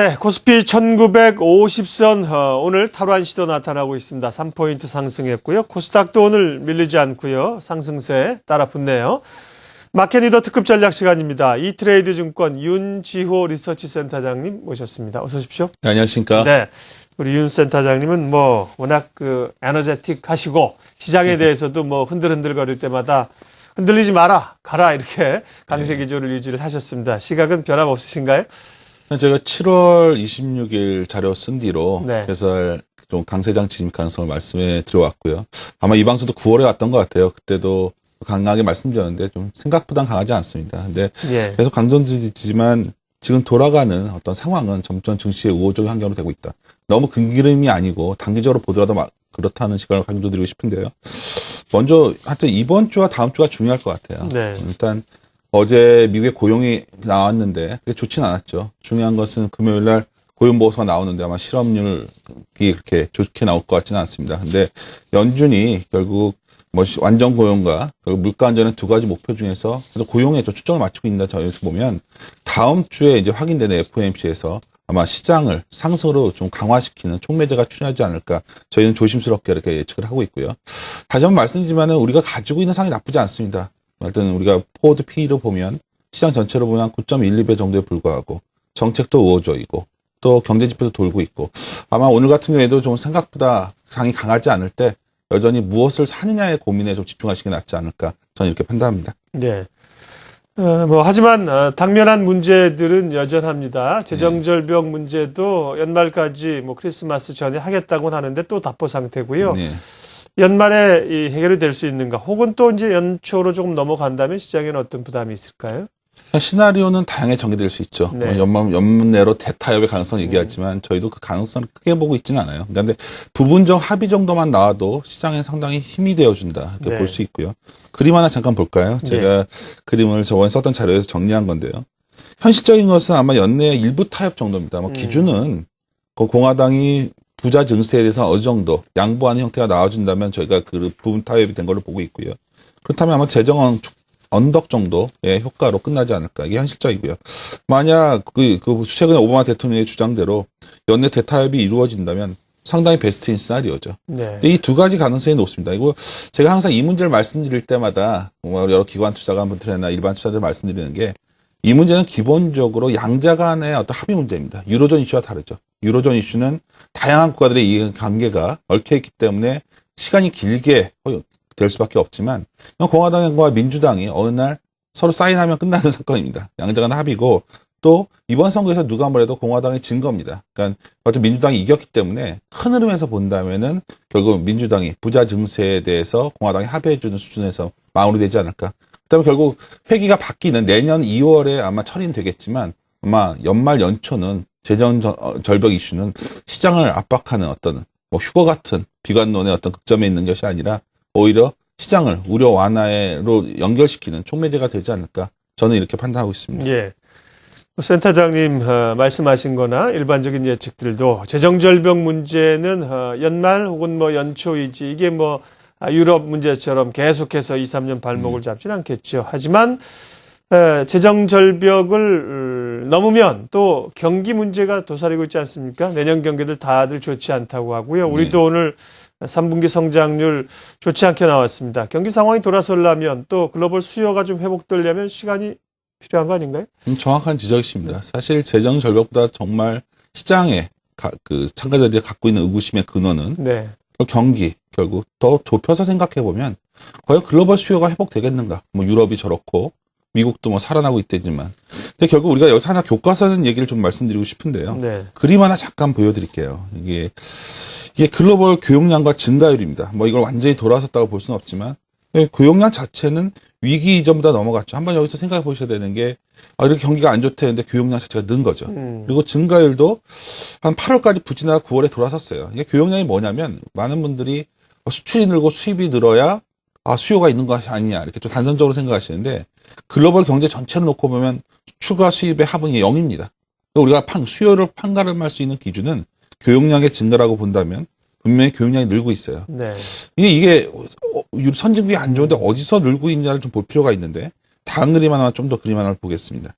네, 코스피 1950선 오늘 탈환 시도 나타나고 있습니다. 3포인트 상승했고요. 코스닥도 오늘 밀리지 않고요. 상승세 따라 붙네요. 마켓리더 특급 전략 시간입니다. 이트레이드 증권 윤지호 리서치 센터장님 모셨습니다. 어서 오십시오. 네, 안녕하십니까. 네, 우리 윤 센터장님은 워낙 에너제틱 하시고 시장에 대해서도 흔들흔들 거릴 때마다 흔들리지 마라, 가라 이렇게 강세 기조를 유지를 하셨습니다. 시각은 변함없으신가요? 제가 7월 26일 자료 쓴 뒤로 네. 그래서 좀 강세장 진입 가능성을 말씀해 드려왔고요. 아마 이 방송도 9월에 왔던 것 같아요. 그때도 강하게 말씀드렸는데 좀 생각보다 강하지 않습니다. 근데 예. 계속 강조드리지만 지금 돌아가는 어떤 상황은 점점 증시의 우호적인 환경으로 되고 있다. 너무 근기름이 아니고 단기적으로 보더라도 그렇다는 시각을 강조드리고 싶은데요. 먼저 하여튼 이번 주와 다음 주가 중요할 것 같아요. 네. 일단 어제 미국의 고용이 나왔는데 그게 좋진 않았죠. 중요한 것은 금요일 날 고용 보고서가 나오는데 아마 실업률이 그렇게 좋게 나올 것 같지는 않습니다. 근데 연준이 결국 완전 고용과 결국 물가 안전의 두 가지 목표 중에서 고용에 좀 초점을 맞추고 있다. 저희에서 보면 다음 주에 이제 확인되는 FOMC에서 아마 시장을 상승으로 좀 강화시키는 촉매제가 출현하지 않을까 저희는 조심스럽게 이렇게 예측을 하고 있고요. 다시 한번 말씀드리지만은 우리가 가지고 있는 상황이 나쁘지 않습니다. 하여튼 우리가 포워드 P로 보면 시장 전체로 보면 9.12배 정도에 불과하고 정책도 우호적이고 또 경제지표도 돌고 있고 아마 오늘 같은 경우에도 좀 생각보다 상이 강하지 않을 때 여전히 무엇을 사느냐의 고민에 좀 집중하시는 게 낫지 않을까 저는 이렇게 판단합니다. 네. 하지만 당면한 문제들은 여전합니다. 재정절벽 문제도 연말까지 크리스마스 전에 하겠다고는 하는데 또 답보 상태고요. 네. 연말에 해결이 될 수 있는가? 혹은 또 이제 연초로 조금 넘어간다면 시장에는 어떤 부담이 있을까요? 시나리오는 다양하게 전개될 수 있죠. 네. 연문 내로 대타협의 가능성 얘기하지만 저희도 그 가능성을 크게 보고 있지는 않아요. 그런데 부분적 합의 정도만 나와도 시장에 상당히 힘이 되어준다 이렇게 네. 볼 수 있고요. 그림 하나 잠깐 볼까요? 제가 그림을 저번에 썼던 자료에서 정리한 건데요. 현실적인 것은 아마 연내 일부 타협 정도입니다. 기준은 공화당이 부자 증세에 대해서 어느 정도 양보하는 형태가 나와준다면 저희가 그 부분 타협이 된 걸로 보고 있고요. 그렇다면 아마 재정 언덕 정도의 효과로 끝나지 않을까. 이게 현실적이고요. 만약 최근에 오바마 대통령의 주장대로 연내 대타협이 이루어진다면 상당히 베스트인 시나리오죠. 네. 이 두 가지 가능성이 높습니다. 이거 제가 항상 이 문제를 말씀드릴 때마다 여러 기관 투자가분들이나 일반 투자자들 말씀드리는 게 이 문제는 기본적으로 양자 간의 어떤 합의 문제입니다. 유로존 이슈와 다르죠. 유로존 이슈는 다양한 국가들의 이 관계가 얽혀있기 때문에 시간이 길게 될 수밖에 없지만 공화당과 민주당이 어느 날 서로 사인하면 끝나는 사건입니다. 양자 간 합의고 또 이번 선거에서 누가 뭐래도 공화당이 진 겁니다. 그러니까 어떤 민주당이 이겼기 때문에 큰 흐름에서 본다면은 결국 민주당이 부자 증세에 대해서 공화당이 합의해주는 수준에서 마무리되지 않을까. 그다음에 결국 회기가 바뀌는 내년 2월에 아마 처리는 되겠지만 아마 연말 연초는 재정 절벽 이슈는 시장을 압박하는 어떤 휴거 같은 비관론의 어떤 극점에 있는 것이 아니라 오히려 시장을 우려 완화로 연결시키는 촉매제가 되지 않을까 저는 이렇게 판단하고 있습니다. 예. 센터장님 말씀하신 거나 일반적인 예측들도 재정절벽 문제는 연말 혹은 연초이지 이게 유럽 문제처럼 계속해서 2, 3년 발목을 잡지는 않겠죠. 하지만 재정절벽을 넘으면 또 경기 문제가 도사리고 있지 않습니까? 내년 경기들 다들 좋지 않다고 하고요. 우리도 오늘 3분기 성장률 좋지 않게 나왔습니다. 경기 상황이 돌아서려면 또 글로벌 수요가 좀 회복되려면 시간이 필요한 거 아닌가요? 정확한 지적이십니다. 사실 재정 절벽보다 정말 시장에 참가자들이 갖고 있는 의구심의 근원은 네. 경기 결국 더 좁혀서 생각해 보면 과연 글로벌 수요가 회복되겠는가? 유럽이 저렇고 미국도 살아나고 있대지만 근데 결국 우리가 여기서 하나 교과서는 얘기를 좀 말씀드리고 싶은데요. 네. 그림 하나 잠깐 보여드릴게요. 이게 글로벌 교역량과 증가율입니다. 이걸 완전히 돌아섰다고 볼 수는 없지만 교역량 자체는 위기 이전보다 넘어갔죠. 한번 여기서 생각해 보셔야 되는 게 이렇게 경기가 안 좋다는데 교역량 자체가 는 거죠. 그리고 증가율도 한 8월까지 부진하다 9월에 돌아섰어요. 이게 교역량이 뭐냐면 많은 분들이 수출이 늘고 수입이 늘어야 수요가 있는 것이 아니냐 이렇게 좀 단선적으로 생각하시는데 글로벌 경제 전체를 놓고 보면 수출과 수입의 합은 0입니다. 우리가 수요를 판가름할 수 있는 기준은 교역량의 증가라고 본다면 분명히 교역량이 늘고 있어요. 네. 이게 선진국이 안 좋은데 어디서 늘고 있냐를 좀 볼 필요가 있는데 다음 그림 하나 좀 더 그림 하나를 보겠습니다.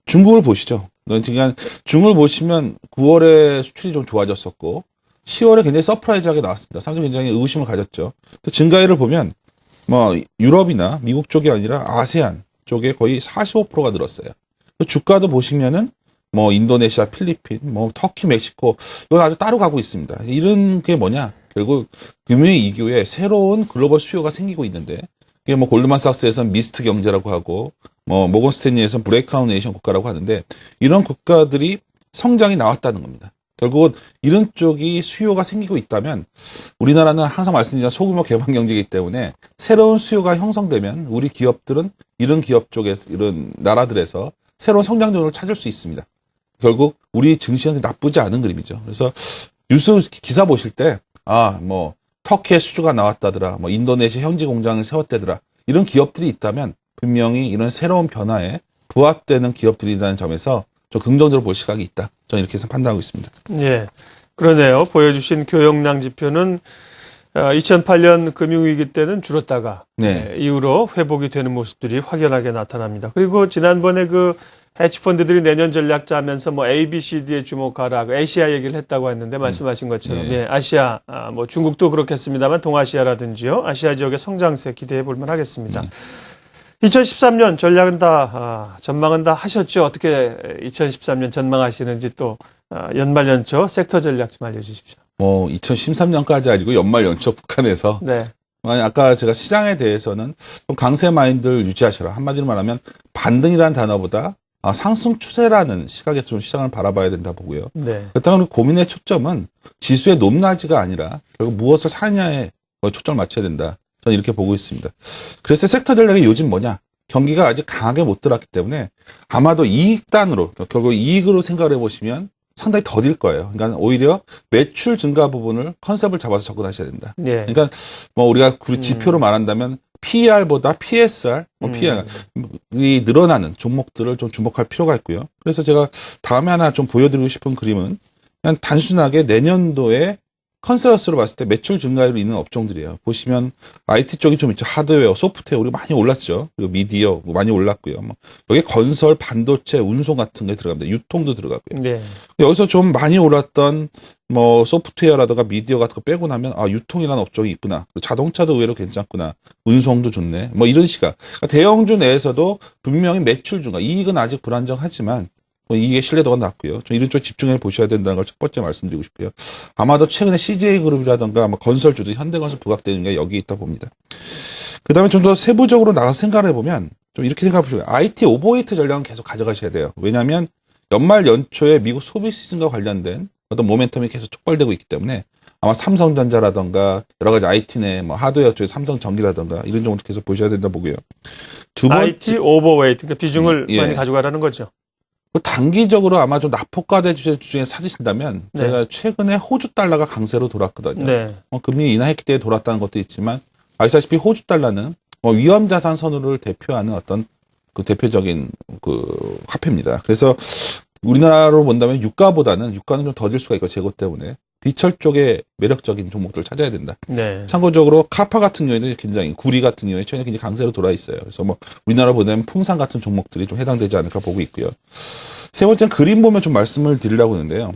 중국을 보시죠. 지금 중을 보시면 9월에 수출이 좀 좋아졌었고 10월에 굉장히 서프라이즈하게 나왔습니다. 상당히 굉장히 의구심을 가졌죠. 또 증가율을 보면 뭐 유럽이나 미국 쪽이 아니라 아세안 쪽에 거의 45%가 늘었어요. 주가도 보시면은 뭐 인도네시아, 필리핀, 뭐 터키, 멕시코 이건 아주 따로 가고 있습니다. 이런 게 뭐냐? 결국 금융위기에 새로운 글로벌 수요가 생기고 있는데 이게 뭐 골드만삭스에서는 미스트 경제라고 하고 뭐 모건 스탠리에서는 브레이크아웃 네이션 국가라고 하는데 이런 국가들이 성장이 나왔다는 겁니다. 결국은 이런 쪽이 수요가 생기고 있다면 우리나라는 항상 말씀드리는 소규모 개방 경제이기 때문에 새로운 수요가 형성되면 우리 기업들은 이런 기업 쪽에 이런 나라들에서 새로운 성장동을 찾을 수 있습니다. 결국 우리 증시는 나쁘지 않은 그림이죠. 그래서 뉴스 기사 보실 때 뭐 터키의 수주가 나왔다더라, 뭐 인도네시아 현지 공장을 세웠다더라 이런 기업들이 있다면 분명히 이런 새로운 변화에 부합되는 기업들이라는 점에서 좀 긍정적으로 볼 시각이 있다. 저는 이렇게 해서 판단하고 있습니다. 예, 그러네요. 보여주신 교역량 지표는 2008년 금융위기 때는 줄었다가 네. 이후로 회복이 되는 모습들이 확연하게 나타납니다. 그리고 지난번에 그 해치펀드들이 내년 전략 짜면서 뭐 A, B, C, D에 주목하라, 아시아 얘기를 했다고 했는데 말씀하신 것처럼 네. 예, 아시아, 뭐 중국도 그렇겠습니다만 동아시아라든지요, 아시아 지역의 성장세 기대해 볼만 하겠습니다. 2013년 전략은 전망은 다 하셨죠? 어떻게 2013년 전망하시는지 또 연말 연초 섹터 전략 좀 알려주십시오. 뭐 2013년까지 아니고 연말 연초 북한에서 네. 아까 제가 시장에 대해서는 좀 강세 마인드를 유지하셔라. 한마디로 말하면 반등이라는 단어보다 상승 추세라는 시각에 좀 시장을 바라봐야 된다 보고요. 네. 그렇다면 고민의 초점은 지수의 높낮이가 아니라 결국 무엇을 사냐에 초점을 맞춰야 된다. 저는 이렇게 보고 있습니다. 그래서 섹터 전략이 요즘 뭐냐? 경기가 아직 강하게 못 들어왔기 때문에 아마도 이익단으로 결국 이익으로 생각을 해보시면 상당히 더딜 거예요. 그러니까 오히려 매출 증가 부분을 컨셉을 잡아서 접근하셔야 된다. 예. 그러니까 뭐 우리가 지표로 말한다면 PER보다 PSR, PR이 늘어나는 종목들을 좀 주목할 필요가 있고요. 그래서 제가 다음에 하나 좀 보여드리고 싶은 그림은 그냥 단순하게 내년도에 컨센서스로 봤을 때 매출 증가율이 있는 업종들이에요. 보시면 IT 쪽이 좀 있죠. 하드웨어, 소프트웨어 우리 많이 올랐죠. 그리고 미디어 많이 올랐고요. 여기 건설, 반도체, 운송 같은 게 들어갑니다. 유통도 들어가고요. 네. 여기서 좀 많이 올랐던 뭐 소프트웨어라든가 미디어 같은 거 빼고 나면 유통이라는 업종이 있구나. 자동차도 의외로 괜찮구나. 운송도 좋네. 뭐 이런 시각. 그러니까 대형주 내에서도 분명히 매출 증가, 이익은 아직 불안정하지만 이게 신뢰도가 낮고요. 좀 이런 쪽 집중해 보셔야 된다는 걸 첫 번째 말씀드리고 싶고요. 아마도 최근에 CJ그룹이라든가 현대건설 부각되는 게 여기 있다 봅니다. 그 다음에 좀 더 세부적으로 나가서 생각을 해보면 좀 이렇게 생각해 보시면 IT 오버웨이트 전략은 계속 가져가셔야 돼요. 왜냐하면 연말 연초에 미국 소비 시즌과 관련된 어떤 모멘텀이 계속 촉발되고 있기 때문에 아마 삼성전자라든가 여러 가지 IT네 하드웨어 쪽에 삼성전기라든가 이런 종목도 계속 보셔야 된다 보고요. 두 번째, IT 오버웨이트, 그러니까 비중을 많이 가져가라는 거죠. 단기적으로 아마 좀 낙폭과대 중에 찾으신다면 네. 제가 최근에 호주 달러가 강세로 돌았거든요. 네. 금리 인하했기 때문에 돌았다는 것도 있지만 아시다시피 호주 달러는 위험 자산 선호를 대표하는 어떤 그 대표적인 그 화폐입니다. 그래서 우리나라로 본다면 유가는 좀 더딜 수가 있고 재고 때문에 비철 쪽에 매력적인 종목들을 찾아야 된다. 네. 참고적으로 카파 같은 경우에는 굉장히 구리 같은 경우에 최근에 굉장히 강세로 돌아 있어요. 그래서 우리나라 보다는 풍산 같은 종목들이 좀 해당되지 않을까 보고 있고요. 세 번째는 그림 보면 좀 말씀을 드리려고 하는데요.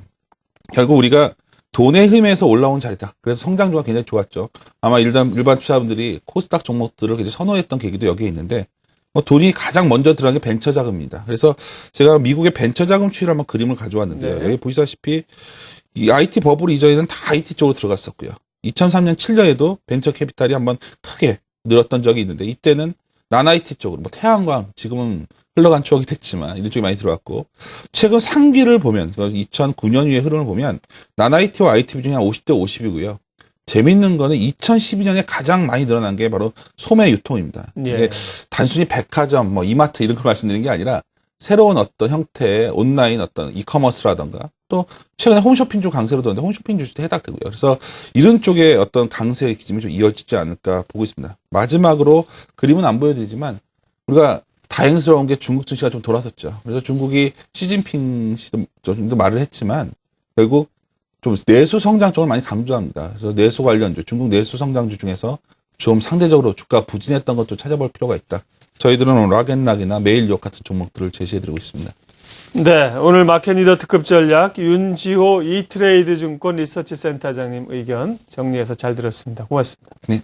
결국 우리가 돈의 힘에서 올라온 자리다. 그래서 성장주가 굉장히 좋았죠. 아마 일반 투자자분들이 코스닥 종목들을 굉장히 선호했던 계기도 여기에 있는데 돈이 가장 먼저 들어간 게 벤처 자금입니다. 그래서 제가 미국의 벤처 자금 추이를 한번 그림을 가져왔는데요. 네. 여기 보시다시피 이 IT 버블 이전에는 다 IT 쪽으로 들어갔었고요. 2003년 7년에도 벤처 캐피탈이 한번 크게 늘었던 적이 있는데 이때는 난IT 쪽으로 태양광 지금은 흘러간 추억이 됐지만 이런 쪽이 많이 들어왔고 최근 상기를 보면 2009년 이후의 흐름을 보면 난IT와 IT 비중이 한 50대 50이고요. 재밌는 거는 2012년에 가장 많이 늘어난 게 바로 소매 유통입니다. 예. 이게 단순히 백화점, 이마트 이런 걸 말씀드리는 게 아니라 새로운 어떤 형태의 온라인 어떤 이커머스라던가 또 최근에 홈쇼핑 쪽 강세로 도는데 홈쇼핑 주식도 해당되고요. 그래서 이런 쪽에 어떤 강세의 기점이 좀 이어지지 않을까 보고 있습니다. 마지막으로 그림은 안 보여드리지만 우리가 다행스러운 게 중국 증시가 좀 돌아섰죠. 그래서 중국이 시진핑 씨도 좀 말을 했지만 결국 좀 내수 성장 쪽을 많이 강조합니다. 그래서 내수 관련주, 중국 내수 성장주 중에서 좀 상대적으로 주가 부진했던 것도 찾아볼 필요가 있다. 저희들은 락앤락이나 메일욕 같은 종목들을 제시해드리고 있습니다. 네, 오늘 마켓리더 특급 전략 윤지호 이트레이드 증권 리서치 센터장님 의견 정리해서 잘 들었습니다. 고맙습니다. 네.